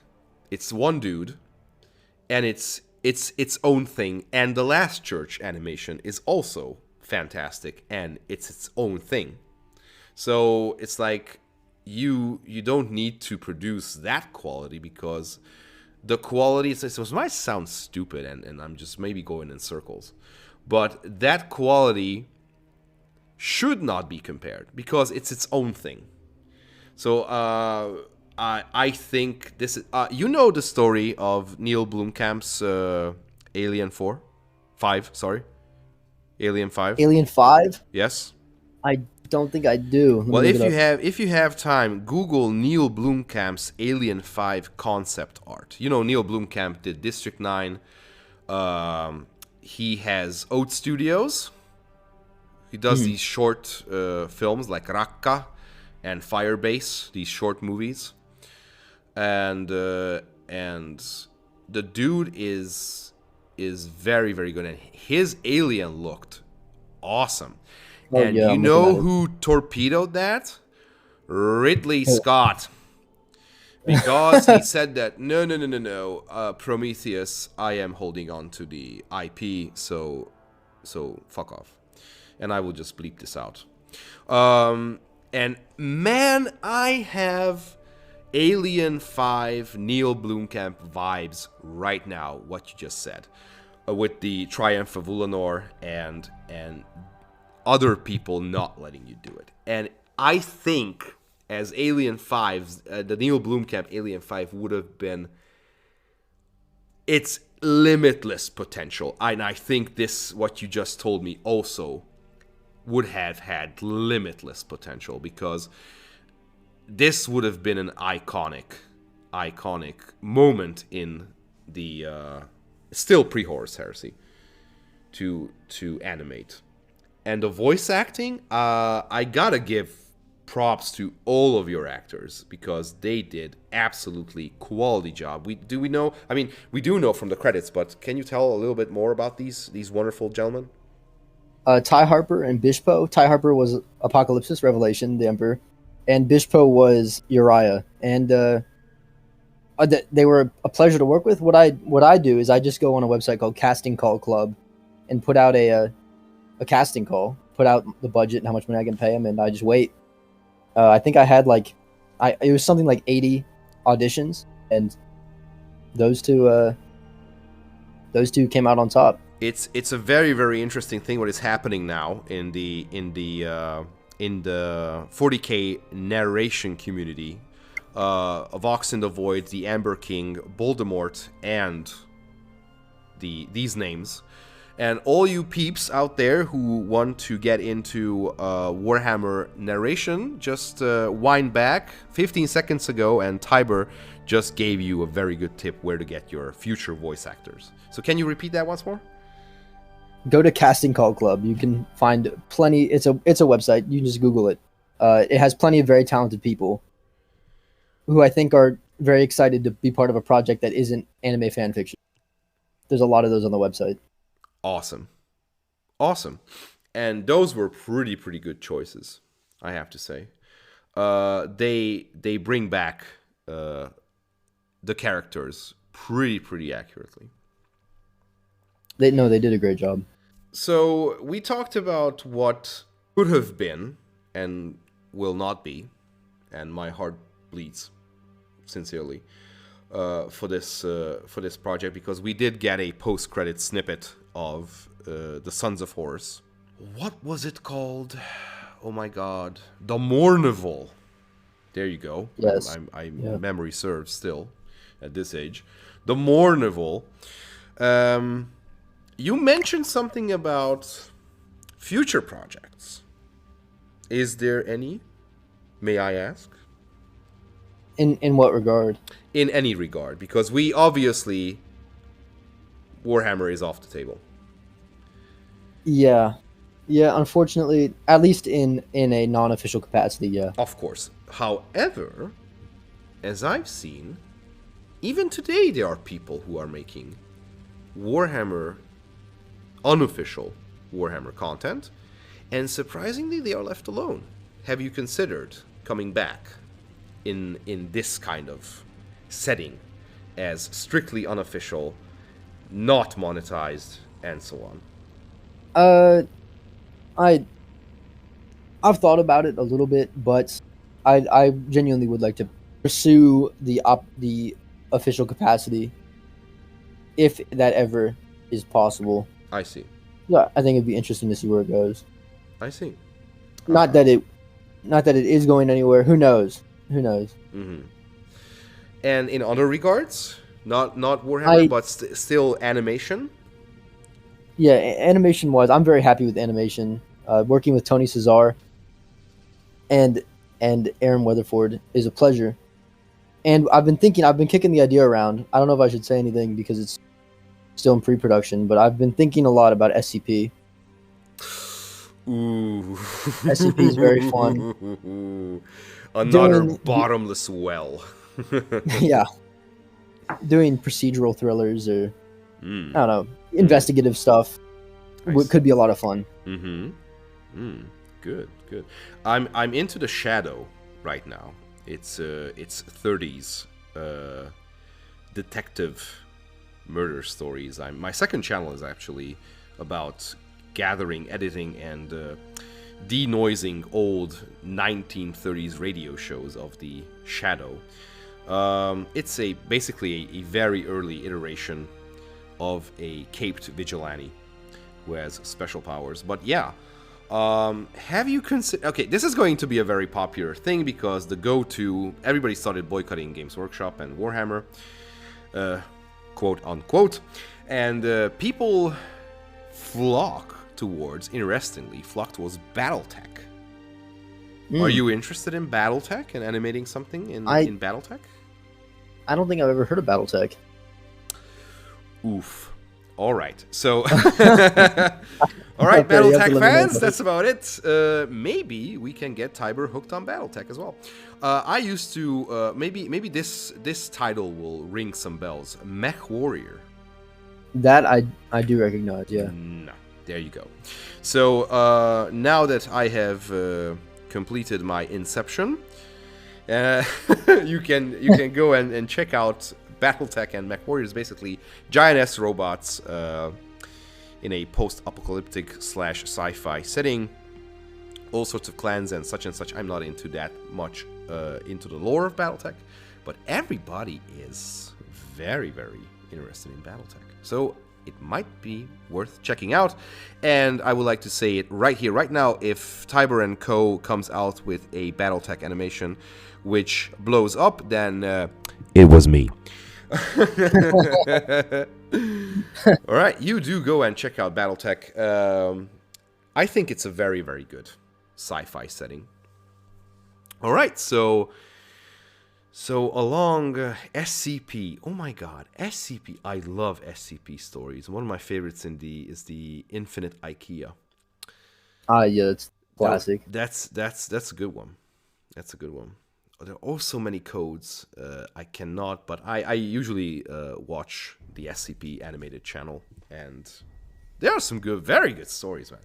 It's one dude, and it's its own thing. And the Last Church animation is also fantastic, and it's its own thing. So it's like you don't need to produce that quality because the quality. It might sound stupid, and I'm just maybe going in circles, but that quality should not be compared because it's its own thing. So I think this is the story of Neil Blomkamp's Alien 5. Alien 5. Alien 5? Yes. I don't think I do. Well, if you have time, Google Neil Blomkamp's Alien 5 concept art. Neil Blomkamp did District 9. He has Oat Studios. He does these short films like Raqqa and Firebase, these short movies, and the dude is very, very good, and his Alien looked awesome. And you know who torpedoed that? Ridley Scott, because he said that no, Prometheus, I am holding on to the IP, so fuck off, and I will just bleep this out. And man, I have Alien 5 Neil Blomkamp vibes right now, what you just said. With the Triumph of Ulanor and other people not letting you do it. And I think as Alien 5, the Neil Blomkamp Alien 5 would have been its limitless potential. And I think this, what you just told me, also would have had limitless potential, because this would have been an iconic moment in the still pre-Horus Heresy to animate. And the voice acting, I gotta give props to all of your actors, because they did absolutely quality job. We do know from the credits, but can you tell a little bit more about these wonderful gentlemen? Ty Harper and Bishpo. Ty Harper was Apocalypsis, Revelation, the Emperor, and Bishpo was Uriah. And they were a pleasure to work with. What I do is I just go on a website called Casting Call Club and put out a casting call, put out the budget and how much money I can pay them, and I just wait. I think I had it was something like 80 auditions, and those two came out on top. It's a very, very interesting thing what is happening now in the 40K narration community. Vox in the Void, the Amber King, Voldemort, and these names. And all you peeps out there who want to get into Warhammer narration, just wind back 15 seconds ago, and Tiber just gave you a very good tip where to get your future voice actors. So can you repeat that once more? Go to Casting Call Club. You can find plenty. It's a website. You can just Google it. It has plenty of very talented people who I think are very excited to be part of a project that isn't anime fan fiction. There's a lot of those on the website. Awesome. And those were pretty good choices, I have to say. They bring back the characters pretty accurately. They did a great job. So we talked about what could have been and will not be, and my heart bleeds sincerely for this project, because we did get a post-credit snippet of the Sons of Horus. What was it called? Oh my god, the Mournival. There you go. Yes. Memory serves still at this age. The Mournival. You mentioned something about future projects. Is there any? May I ask? In what regard? In any regard, because we obviously, Warhammer is off the table. Yeah, unfortunately, at least in a non-official capacity, yeah. Of course. However, as I've seen, even today there are people who are making Warhammer, unofficial Warhammer content, and surprisingly they are left alone. Have you considered coming back in this kind of setting as strictly unofficial, not monetized, and so on? I've thought about it a little bit, but I genuinely would like to pursue the official capacity, if that ever is possible. I see. Yeah, I think it'd be interesting to see where it goes. I see. Not that it is going anywhere. Who knows? Mm-hmm. And in other regards, not Warhammer, but still animation. Yeah, animation wise, I'm very happy with animation. Working with Tony Cesar and Aaron Weatherford is a pleasure. And I've been kicking the idea around. I don't know if I should say anything because it's still in pre-production, but I've been thinking a lot about SCP. Ooh. SCP is very fun. Another bottomless well. Yeah. Doing procedural thrillers or, I don't know, investigative stuff could be a lot of fun. Good. I'm into the Shadow right now. It's 30s detective murder stories. My second channel is actually about gathering, editing, and denoising old 1930s radio shows of the Shadow. It's basically a very early iteration of a caped vigilante who has special powers. But yeah, have you considered... Okay, this is going to be a very popular thing because the go-to... Everybody started boycotting Games Workshop and Warhammer, quote unquote, and people flock towards BattleTech. Are you interested in BattleTech and animating something in BattleTech? I don't think I've ever heard of BattleTech. Oof. All right. So, all right, BattleTech fans, that's about it. Maybe we can get Tiber hooked on BattleTech as well. I used to maybe this title will ring some bells. Mech Warrior. That I do recognize. Yeah. No, there you go. So now that I have completed my inception, you can go and check out BattleTech and Mech Warriors. Basically giant-ass robots in a post-apocalyptic / sci-fi setting, all sorts of clans and such. I'm not into that much into the lore of BattleTech, but everybody is very, very interested in BattleTech, so it might be worth checking out. And I would like to say it right here, right now, if Tiber & Co. comes out with a BattleTech animation which blows up, then it was me. All right, you do go and check out BattleTech. I think it's a very, very good sci-fi setting. All right, so along SCP. Oh my God, SCP! I love SCP stories. One of my favorites is the Infinite IKEA. Yeah, it's classic. That's a good one. That's a good one. There are also many codes. I cannot, but I usually watch the SCP animated channel, and there are some very good stories, man.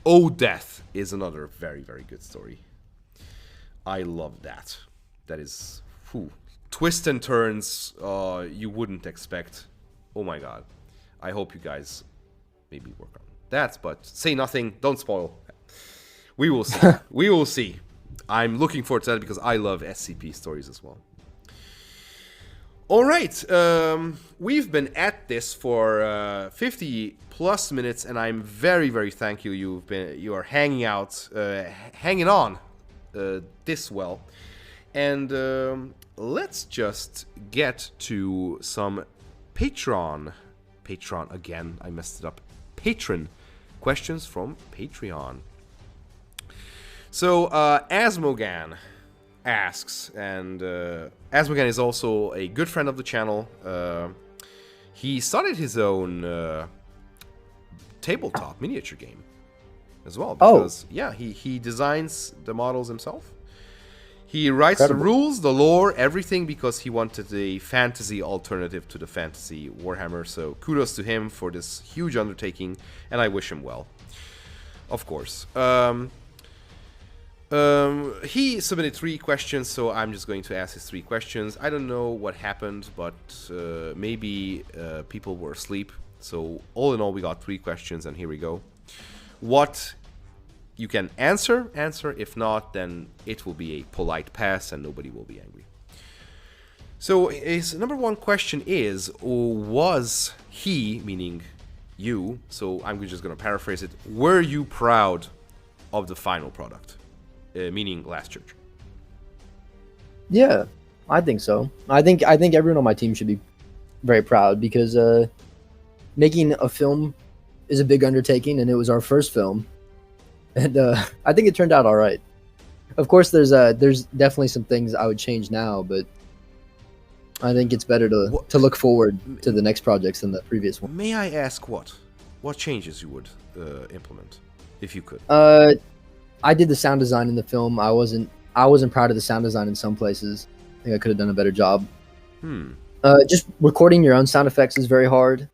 Oh, Death is another very, very good story. I love that. That is twists and turns you wouldn't expect. Oh my God. I hope you guys maybe work on that, but say nothing. Don't spoil. We will see. We will see. I'm looking forward to that because I love SCP stories as well. All right. We've been at this for 50 plus minutes, and I'm very, very thankful you are hanging on this well. And let's just get to some Patreon again. I messed it up. Patron questions from Patreon. So Asmogan asks, and Asmogan is also a good friend of the channel. He started his own tabletop miniature game as well. Because, yeah, he designs the models himself. He writes the rules, the lore, everything, because he wanted a fantasy alternative to the fantasy Warhammer. So kudos to him for this huge undertaking, and I wish him well, of course. He submitted 3 questions, so I'm just going to ask his 3 questions. I don't know what happened, but maybe people were asleep. So all in all, we got 3 questions, and here we go. What you can answer. If not, then it will be a polite pass, and nobody will be angry. So his number 1 question is, was he, meaning you, so I'm just going to paraphrase it, were you proud of the final product? Meaning Last Church. Yeah, I think so. I think everyone on my team should be very proud because making a film is a big undertaking, and it was our first film, and I think it turned out all right. Of course, there's definitely some things I would change now, but I think it's better to look forward to the next projects than the previous one. May I ask what changes you would implement if you could? I did the sound design in the film. I wasn't proud of the sound design in some places. I think I could have done a better job. Just recording your own sound effects is very hard,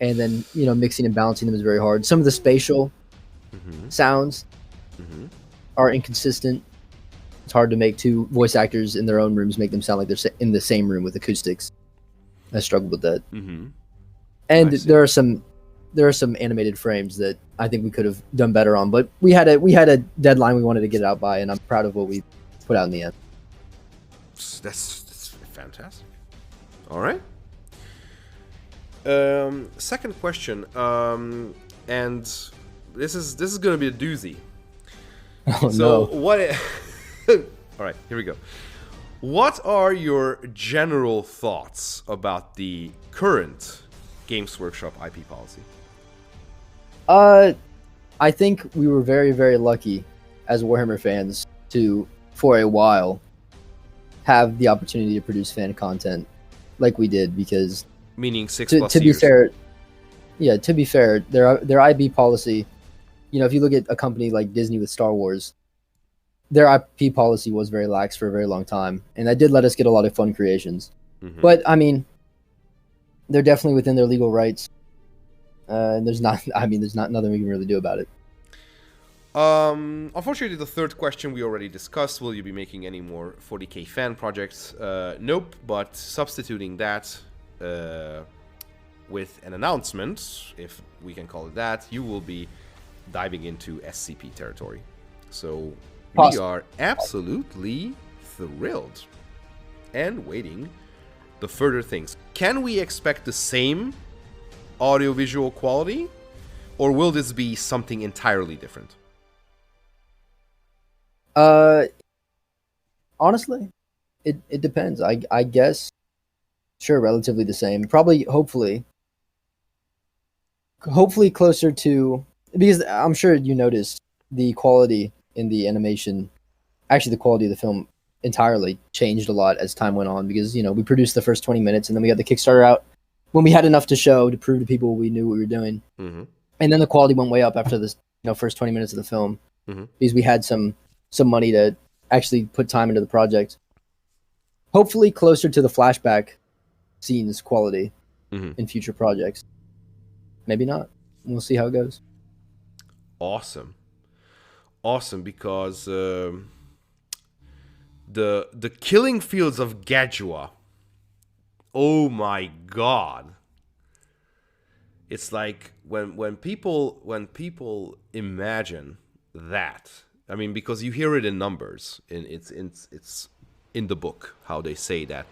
and then mixing and balancing them is very hard. Some of the spatial sounds are inconsistent. It's hard to make 2 voice actors in their own rooms make them sound like they're in the same room with acoustics. I struggled with that. And there are some animated frames that I think we could have done better on, but we had a deadline we wanted to get it out by, and I'm proud of what we put out in the end. That's fantastic. All right. Second question, and this is gonna be a doozy. Oh So no. what? All right, here we go. What are your general thoughts about the current Games Workshop IP policy? I think we were very, very lucky as Warhammer fans to, for a while, have the opportunity to produce fan content like we did, because Meaning 6 to, plus to be years. fair, to be fair, their IB policy, if you look at a company like Disney with Star Wars, their IP policy was very lax for a very long time, and that did let us get a lot of fun creations. Mhm. But I mean, they're definitely within their legal rights, and there's nothing we can really do about it. Unfortunately, the third question we already discussed. Will you be making any more 40k fan projects? Nope, but substituting that with an announcement, if we can call it that, you will be diving into SCP territory. So we are absolutely thrilled and waiting the further things. Can we expect the same audiovisual quality, or will this be something entirely different? Honestly, it depends. I guess, sure, relatively the same. Probably, hopefully closer to, because I'm sure you noticed the quality in the animation. Actually, the quality of the film entirely changed a lot as time went on, because we produced the first 20 minutes and then we got the Kickstarter out when we had enough to show to prove to people we knew what we were doing. Mm-hmm. And then the quality went way up after this first 20 minutes of the film, Mm-hmm. because we had some money to actually put time into the project. Hopefully closer to the flashback scenes quality in future projects. Maybe not. We'll see how it goes. Awesome, because the killing fields of Gadua. Oh my god! It's like when people imagine that. I mean, because you hear it in numbers. It's in the book how they say that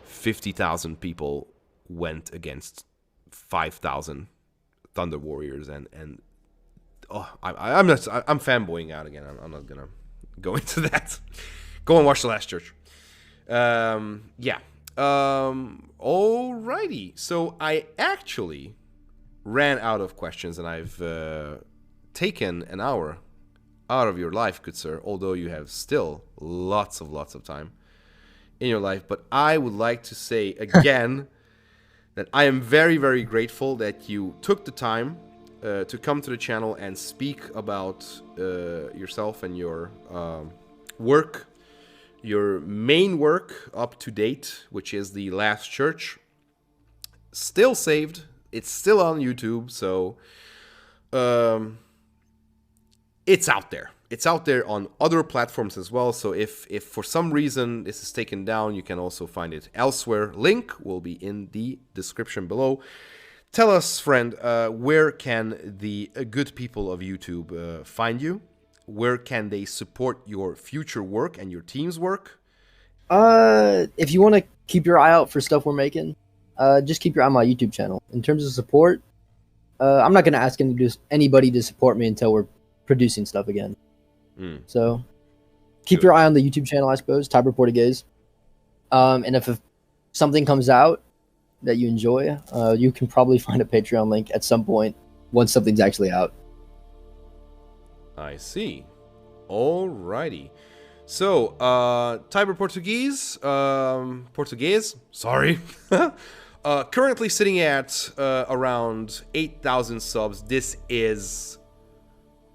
50,000 people went against 5,000 Thunder Warriors, and I'm fanboying out again. I'm not gonna go into that. Go and watch The Last Church. Yeah. Alrighty. So I actually ran out of questions, and I've taken an hour out of your life, good sir. Although you have still lots of time in your life, but I would like to say again that I am very, very grateful that you took the time to come to the channel and speak about yourself and your work, your main work up to date, which is the Last Church. Still saved. It's still on YouTube, so it's out there. It's out there on other platforms as well. So if for some reason this is taken down, you can also find it elsewhere. Link will be in the description below. Tell us, friend, where can the good people of YouTube find you? Where can they support your future work and your team's work? If you want to keep your eye out for stuff we're making, just keep your eye on my YouTube channel. In terms of support, I'm not going to ask anybody to support me until we're producing stuff again. So keep your eye on the YouTube channel, I suppose, Tyber Portoghese. And if something comes out that you enjoy, you can probably find a Patreon link at some point once something's actually out. I see. Alrighty. So, Tyber Portoghese, sorry. Currently sitting at around 8,000 subs. This is,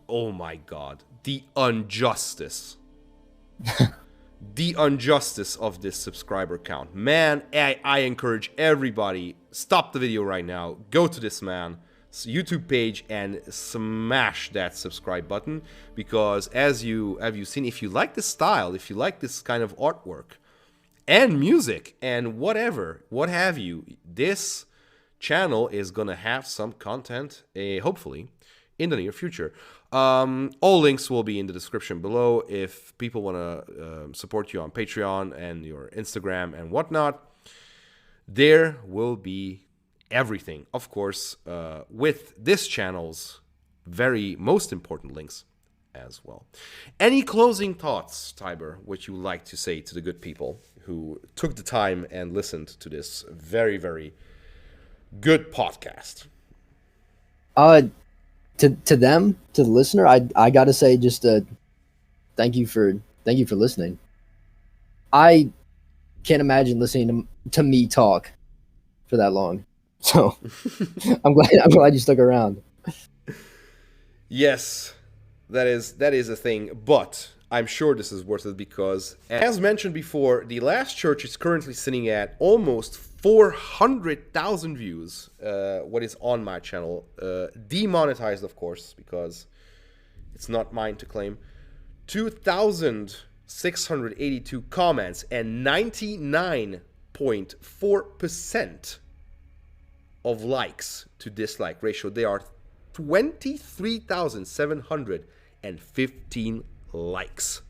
oh my god, the injustice. The injustice of this subscriber count. Man, I encourage everybody, stop the video right now, go to this man's YouTube page and smash that subscribe button, because as you seen, if you like this style, if you like this kind of artwork and music and what have you, this channel is gonna have some content, hopefully, in the near future. All links will be in the description below if people want to support you on Patreon and your Instagram and whatnot. There will be everything, of course, with this channel's very most important links as well. Any closing thoughts, Tiber, which you would like to say to the good people who took the time and listened to this very, very good podcast? To them, to the listener, I gotta say just thank you for listening. I can't imagine listening to me talk for that long, so I'm glad you stuck around. Yes, that is a thing, but I'm sure this is worth it because, as mentioned before, the Last Church is currently sitting at almost 400,000 views, what is on my channel, demonetized, of course, because it's not mine to claim, 2,682 comments, and 99.4% of likes to dislike ratio. They are 23,715 likes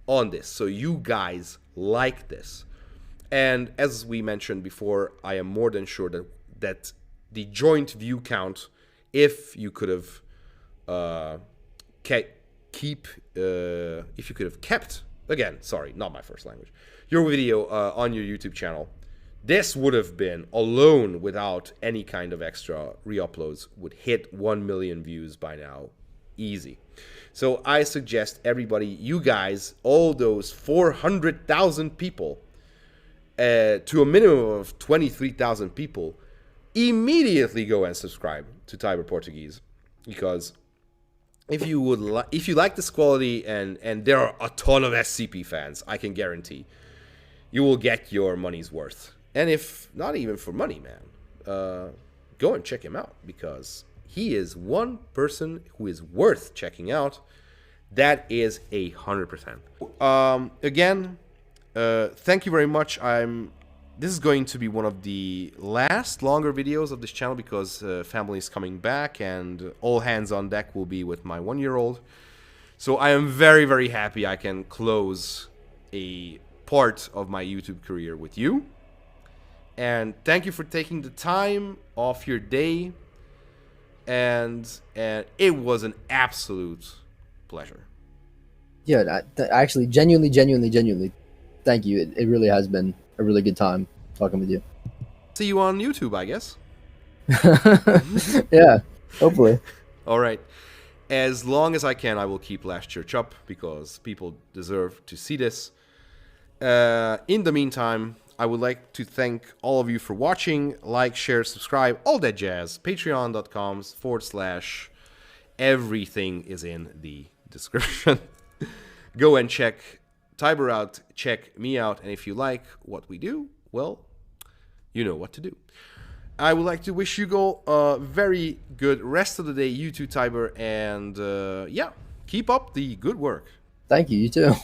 on this. So you guys like this. And as we mentioned before, I am more than sure that the joint view count, if you could have kept, again, sorry, not my first language, your video on your YouTube channel, this would have been, alone without any kind of extra re-uploads, would hit 1 million views by now, easy. So I suggest everybody, you guys, all those 400,000 people, to a minimum of 23,000 people, immediately go and subscribe to Tyber Portoghese, because if you like this quality, and there are a ton of SCP fans, I can guarantee you will get your money's worth. And if not even for money, man, go and check him out, because he is one person who is worth checking out. That is 100%. Again, thank you very much. This is going to be one of the last longer videos of this channel, because family is coming back and all hands on deck will be with my 1-year-old. So I am very, very happy I can close a part of my YouTube career with you. And thank you for taking the time off your day. And it was an absolute pleasure. Yeah, actually, genuinely, thank you. It really has been a really good time talking with you. See you on YouTube, I guess. Yeah, hopefully. All right. As long as I can, I will keep Last Church up, because people deserve to see this. In the meantime, I would like to thank all of you for watching. Like, share, subscribe, all that jazz. Patreon.com/. Everything is in the description. Go and check Tiber out, check me out, and if you like what we do, well, you know what to do. I would like to wish you all a very good rest of the day, you too, Tiber, and yeah, keep up the good work. Thank you, you too.